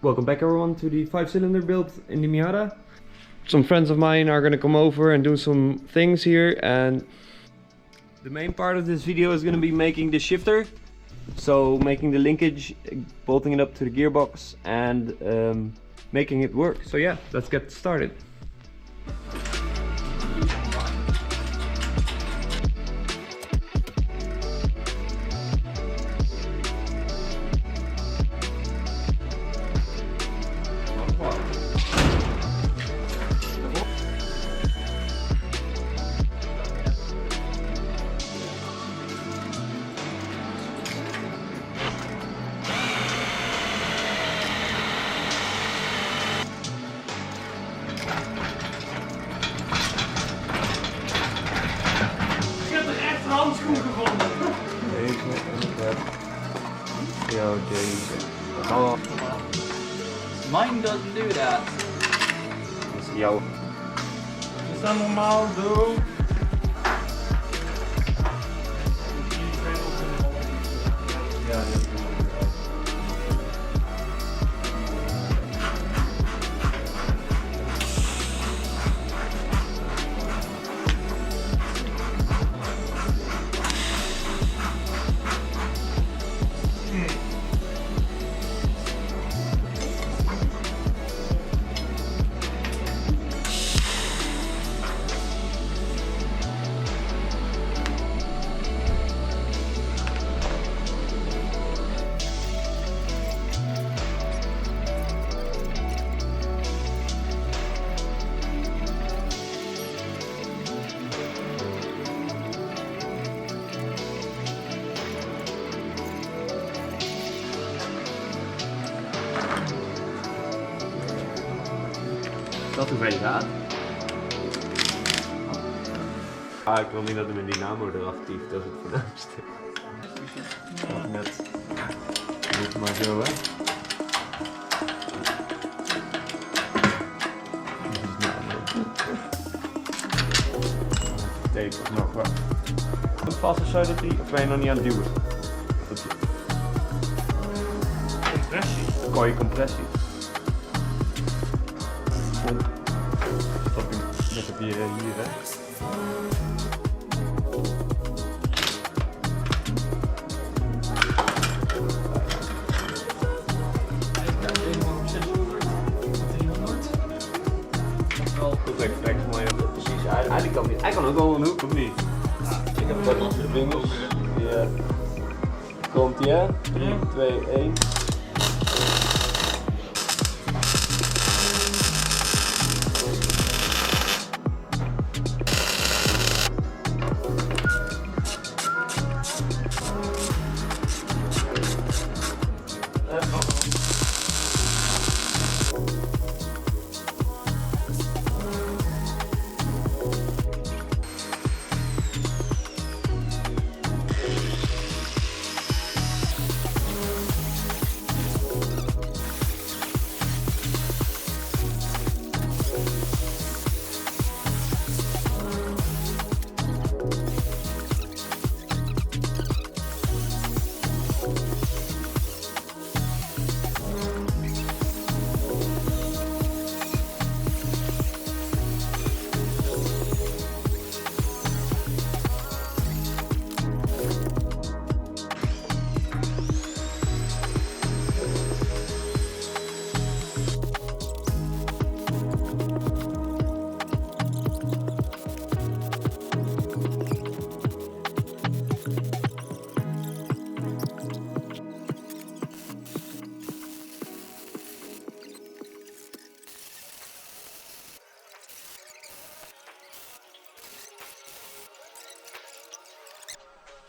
Welcome back everyone to the 5-cylinder build in the Miata. Some friends of mine are gonna come over and do some things here, and the main part of this video is gonna be making the shifter. So making the linkage, bolting it up to the gearbox and making it work. So yeah, let's get started. Handschoen gevonden. Deze en ik heb jou deze. Oh, Mine doesn't do that. dat is jouw. Is dat normaal doen? Ja, dat is dat hoe ver je gaat? Ah, ik wil niet dat hij mijn dynamo eraf tieft, dat is het voornaamste. Net. Niet maar zo, hè? Tape nog wat. Vast of zo dat die, of ben je nog niet aan het duwen? Compressie. Gooi je compressie. Stop je, net heb je hier, hè? Goed extract voor mij. Precies, eigenlijk kan hij kan ook wel een hoek, of niet? Ik heb het nog de vingers. Ja. Komt ie, hè? 3, 2, 1.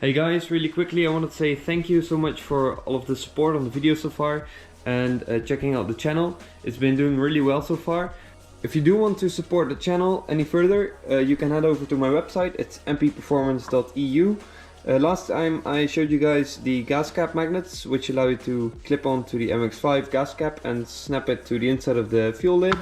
Hey guys, really quickly I want to say thank you so much for all of the support on the video so far and checking out the channel. It's been doing really well so far. If you do want to support the channel any further, you can head over to my website. It's MPperformance.eu. Last time I showed you guys the gas cap magnets, which allow you to clip onto the MX-5 gas cap and snap it to the inside of the fuel lid.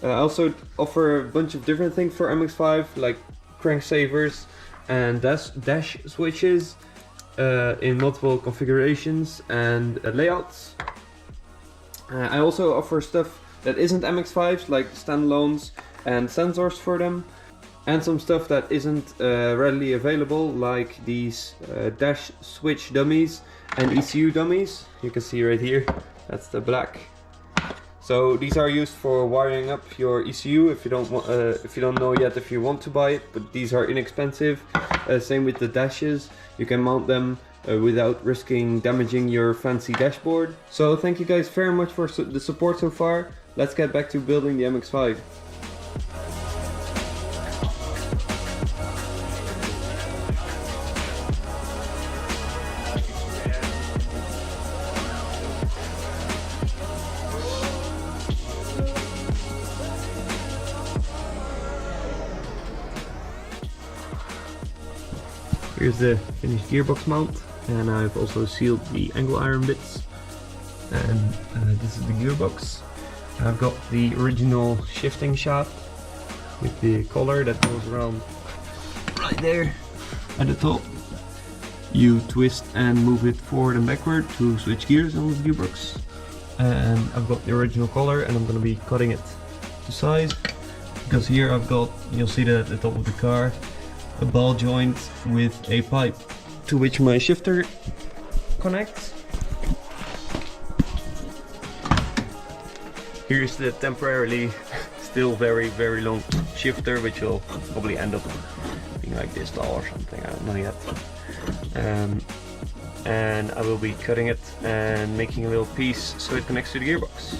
I also offer a bunch of different things for MX-5, like crank savers and dash switches in multiple configurations and layouts. I also offer stuff that isn't MX-5s, like standalones and sensors for them, and some stuff that isn't readily available, like these dash switch dummies and ECU dummies. You can see right here, that's the black. So these are used for wiring up your ECU if you don't know yet if you want to buy it, but these are inexpensive. Same with the dashes, you can mount them without risking damaging your fancy dashboard. So thank you guys very much for the support so far. Let's get back to building the MX-5. Here's the finished gearbox mount, and I've also sealed the angle iron bits. And this is the gearbox. I've got the original shifting shaft with the collar that goes around right there at the top. You twist and move it forward and backward to switch gears on this gearbox. And I've got the original collar, and I'm going to be cutting it to size, because here I've got, you'll see that at the top of the car, a ball joint with a pipe to which my shifter connects. Here's the temporarily still very long shifter, which will probably end up being like this tall or something, I don't know yet. And I will be cutting it and making a little piece so it connects to the gearbox.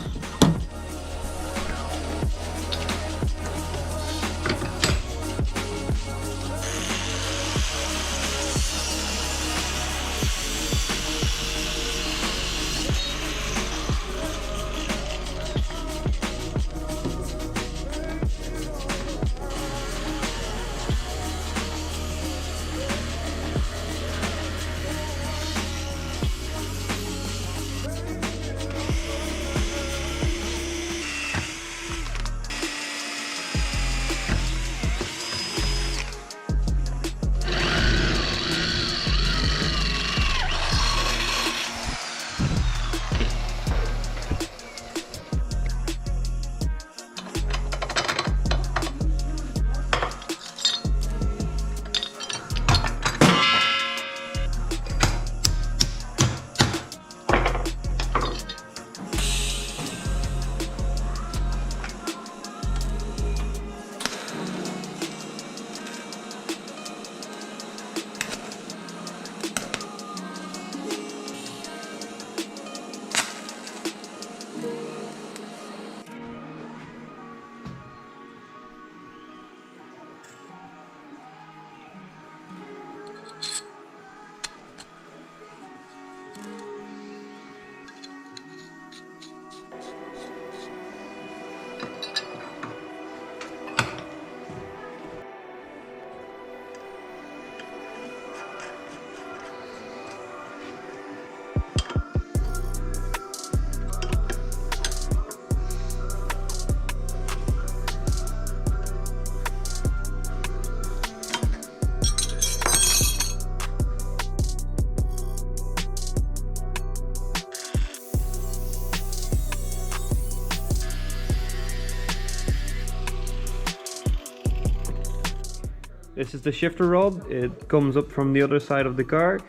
This is the shifter rod. It comes up from the other side of the car,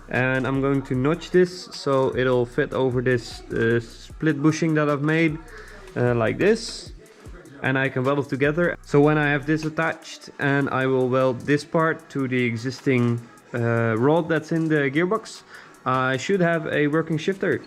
and I'm going to notch this so it'll fit over this split bushing that I've made like this, and I can weld it together. So when I have this attached, and I will weld this part to the existing rod that's in the gearbox, I should have a working shifter.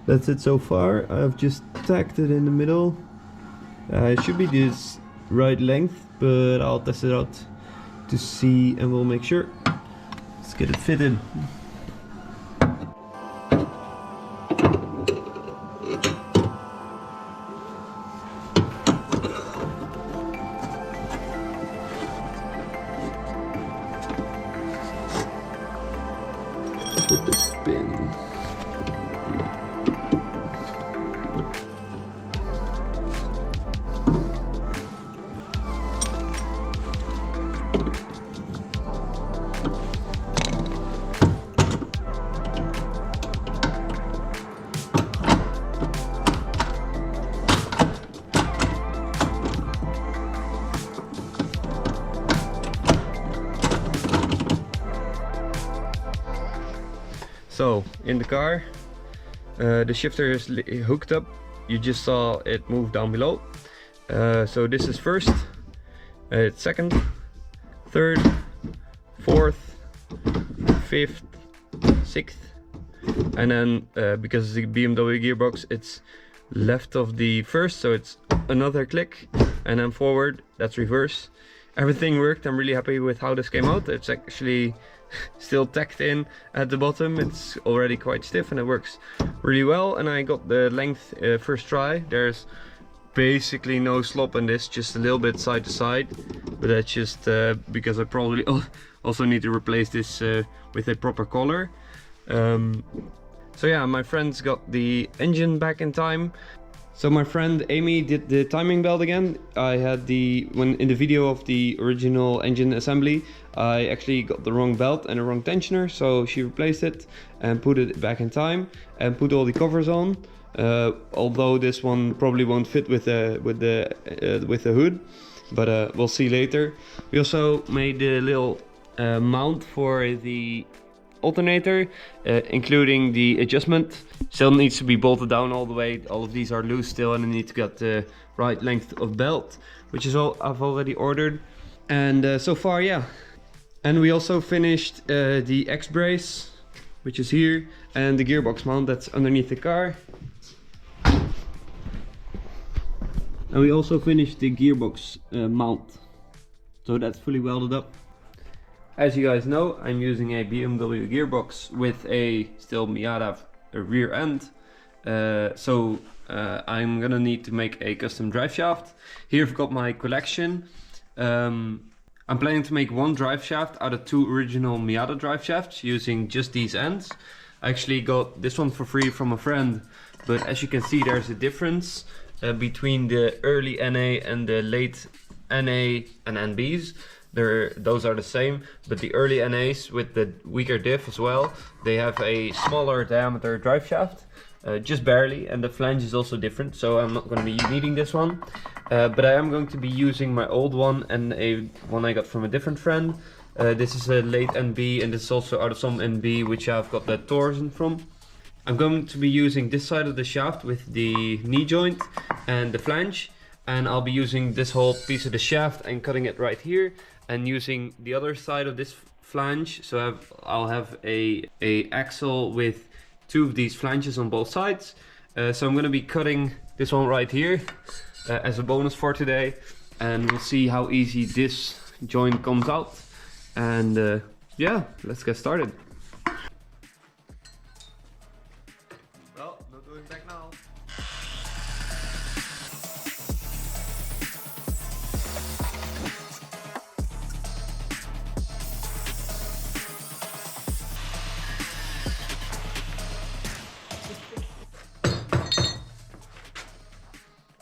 That's it so far. I've just tacked it in the middle. It should be this right length, but I'll test it out to see and we'll make sure. Let's get it fitted. Put the pin. So in the car, the shifter is hooked up. You just saw it move down below. So this is first, it's second, third, fourth, fifth, sixth, and then because it's a BMW gearbox, it's left of the first, so it's another click, and then forward, that's reverse. Everything worked. I'm really happy with how this came out. It's actually still tacked in at the bottom. It's already quite stiff and it works really well. And I got the length first try. There's basically no slop in this, just a little bit side to side, but that's just because I probably also need to replace this with a proper collar. So yeah, my friends got the engine back in time. So my friend Amy did the timing belt again. I had when in the video of the original engine assembly, I actually got the wrong belt and the wrong tensioner, so she replaced it and put it back in time and put all the covers on. Although this one probably won't fit with the hood, but we'll see later. We also made a little mount for the alternator, including the adjustment. Still needs to be bolted down all the way. All of these are loose still, and I need to get the right length of belt, which is all I've already ordered. And so far, yeah. And we also finished the X-brace, which is here, and the gearbox mount that's underneath the car. And we also finished the gearbox mount, so that's fully welded up. As you guys know, I'm using a BMW gearbox with a still Miata rear end. I'm gonna need to make a custom drive shaft. Here I've got my collection. I'm planning to make one drive shaft out of two original Miata drive shafts using just these ends. I actually got this one for free from a friend, but as you can see there's a difference between the early NA and the late NA and NBs. Those are the same, but the early NAs with the weaker diff as well, they have a smaller diameter drive shaft, just barely, and the flange is also different, so I'm not going to be needing this one. But I am going to be using my old one and a one I got from a different friend. This is a late NB, and this is also out of some NB which I've got the torsion from. I'm going to be using this side of the shaft with the knee joint and the flange, and I'll be using this whole piece of the shaft and cutting it right here, and using the other side of this flange. So I'll have a axle with two of these flanges on both sides. So I'm going to be cutting this one right here as a bonus for today, and we'll see how easy this joint comes out. And yeah, let's get started. Well, no going back now.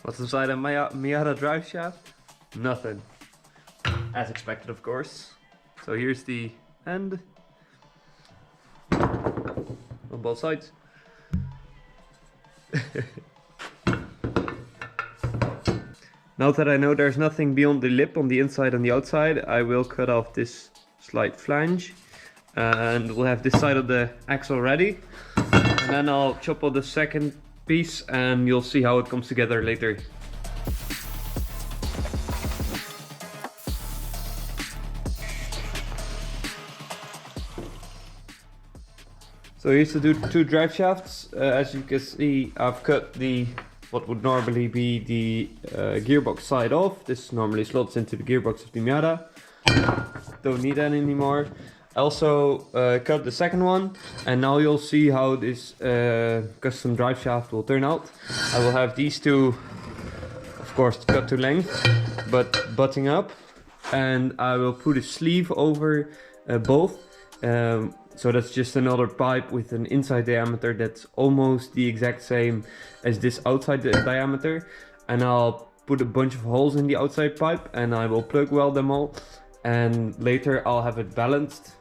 What's inside a Miata drive shaft? Nothing. As expected, of course. So here's the end on both sides. Now that I know there's nothing beyond the lip on the inside and the outside, I will cut off this slight flange, and we'll have this side of the axle ready. And then I'll chop off the second piece and you'll see how it comes together later. So here's the two drive shafts. As you can see, I've cut what would normally be the gearbox side off. This normally slots into the gearbox of the Miata. Don't need that anymore. I also cut the second one, and now you'll see how this custom drive shaft will turn out. I will have these two, of course, cut to length, but butting up, and I will put a sleeve over both. So that's just another pipe with an inside diameter that's almost the exact same as this outside diameter. And I'll put a bunch of holes in the outside pipe, and I will plug weld them all. And later I'll have it balanced.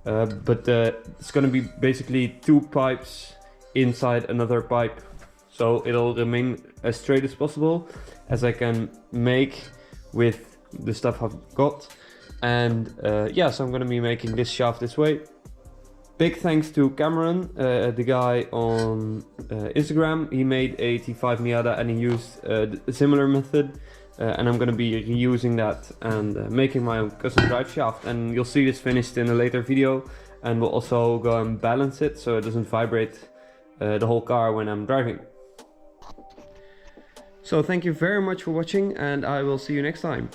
But it's gonna be basically two pipes inside another pipe. So it'll remain as straight as possible as I can make with the stuff I've got. And yeah, so I'm gonna be making this shaft this way. Big thanks to Cameron, the guy on Instagram. He made a T5 Miata and he used a similar method. And I'm going to be reusing that and making my own custom drive shaft. And you'll see this finished in a later video. And we'll also go and balance it so it doesn't vibrate the whole car when I'm driving. So thank you very much for watching, and I will see you next time.